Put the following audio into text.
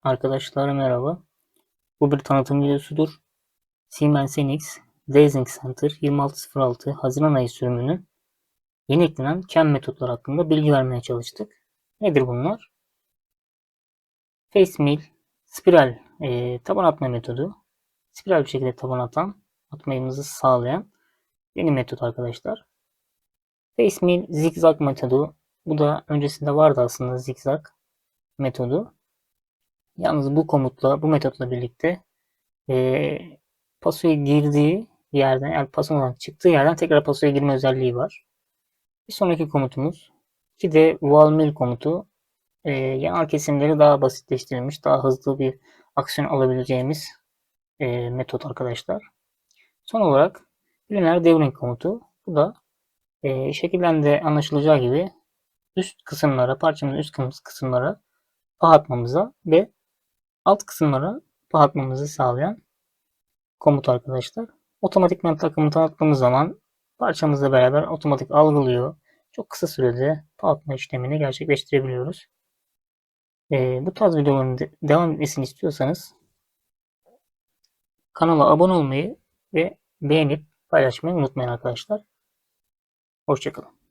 Arkadaşlar merhaba. Bu bir tanıtım videosudur. Siemens NX Dazing Center 2606 Haziran ayı sürümünün yeni eklenen CAM metotları hakkında bilgi vermeye çalıştık. Nedir bunlar? Face mill, spiral taban atma metodu. Spiral bir şekilde taban atmayımızı sağlayan yeni metot arkadaşlar. Face mill zigzag metodu. Bu da öncesinde vardı aslında zigzag metodu. Yalnız bu metotla birlikte pasoya girdiği yerden, yani pasodan çıktığı yerden tekrar pasoya girme özelliği var. Bir sonraki komutumuz 2D wall mill komutu. Yanal kesimleri daha basitleştirilmiş, daha hızlı bir aksiyon alabileceğimiz metot arkadaşlar. Son olarak linear devring komutu. Bu da şekilden de anlaşılacağı gibi parçamızın üst kısımlara pah atmamıza ve alt kısımlara pah atmamızı sağlayan komut arkadaşlar. Otomatikman takımı tanıttığımız zaman parçamızla beraber otomatik algılıyor. Çok kısa sürede atma işlemini gerçekleştirebiliyoruz. Bu tarz videoların devam etmesini istiyorsanız kanala abone olmayı ve beğenip paylaşmayı unutmayın arkadaşlar. Hoşçakalın.